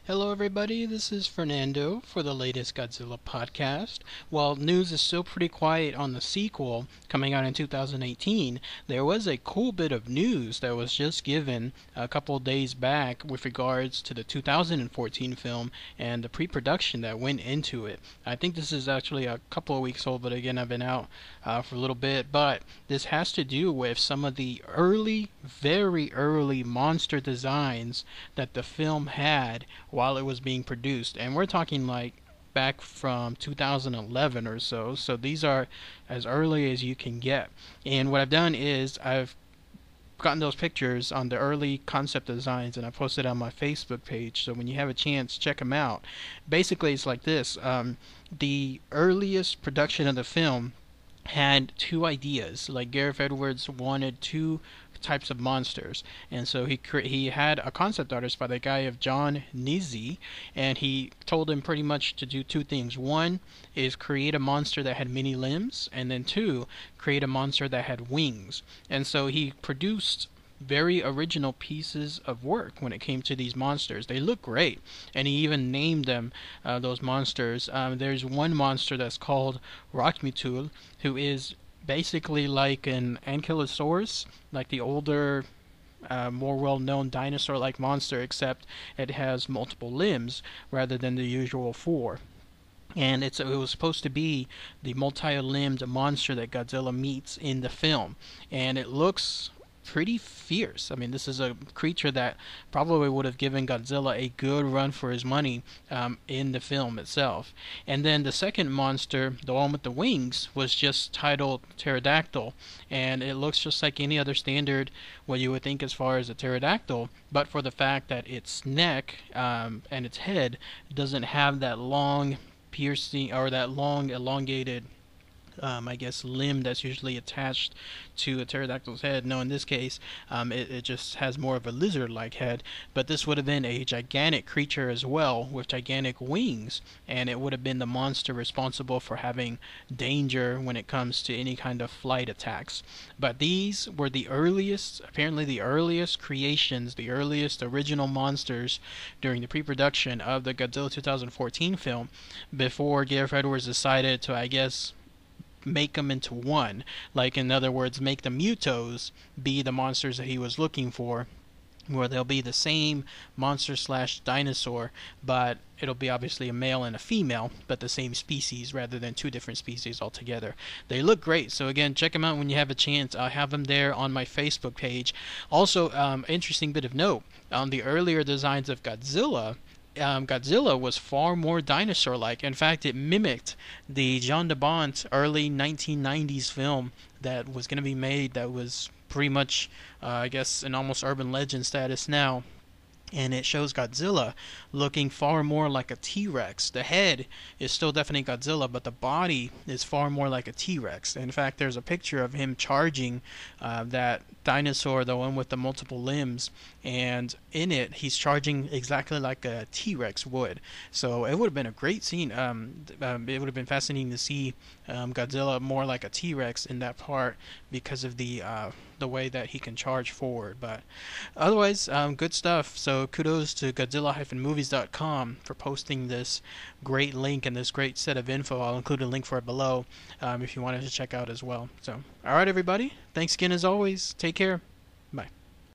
Hello, everybody. This is Fernando for the latest Godzilla podcast. While news is still pretty quiet on the sequel coming out in 2018, there was a cool bit of news that was just given a couple days back with regards to the 2014 film and the pre production that went into it. I think this is actually a couple of weeks old, but again, I've been out for a little bit. But this has to do with some of the very early monster designs that the film had while it was being produced. And we're talking like back from 2011 or so. So these are as early as you can get. And what I've done is I've gotten those pictures on the early concept designs and I posted on my Facebook page. So when you have a chance, check them out. Basically, it's like this. The earliest production of the film had two ideas. Like Gareth Edwards wanted two types of monsters, and so he had a concept artist by the guy of John Nizzi, and he told him pretty much to do two things. One is create a monster that had many limbs, and then two, create a monster that had wings. And so he produced very original pieces of work when it came to these monsters. They look great, and he even named them those monsters. There's one monster that's called Rockmutul, who is basically like an ankylosaurus, like the older, more well-known dinosaur-like monster, except it has multiple limbs rather than the usual four. And it was supposed to be the multi-limbed monster that Godzilla meets in the film, and it looks pretty fierce. I mean, this is a creature that probably would have given Godzilla a good run for his money in the film itself. And then the second monster, the one with the wings, was just titled Pterodactyl, and it looks just like any other standard what you would think as far as a pterodactyl, but for the fact that its neck and its head doesn't have that long piercing or that long elongated I guess limb that's usually attached to a pterodactyl's head. No, in this case, it just has more of a lizard-like head. But this would have been a gigantic creature as well, with gigantic wings, and it would have been the monster responsible for having danger when it comes to any kind of flight attacks. But these were the earliest, apparently the earliest creations, the earliest original monsters during the pre-production of the Godzilla 2014 film, before Gareth Edwards decided to, I guess, make them into one. Like, in other words, make the Mutos be the monsters that he was looking for, where they'll be the same monster slash dinosaur, but it'll be obviously a male and a female, but the same species rather than two different species altogether. They look great, so again, check them out when you have a chance. I'll have them there on my Facebook page. Also, interesting bit of note, on the earlier designs of Godzilla, Godzilla was far more dinosaur-like. In fact, it mimicked the John de Bont early 1990s film that was going to be made that was pretty much, I guess, an almost urban legend status now. And it shows Godzilla looking far more like a T-Rex. The head is still definitely Godzilla, but the body is far more like a T-Rex. In fact, there's a picture of him charging that dinosaur, the one with the multiple limbs, and in it, he's charging exactly like a T-Rex would. So it would have been a great scene. It would have been fascinating to see Godzilla more like a T-Rex in that part because of the way that he can charge forward. But otherwise, good stuff. So kudos to Godzilla-movies.com for posting this great link and this great set of info. I'll include a link for it below if you wanted to check out as well. So, all right, everybody. Thanks again as always. Take care.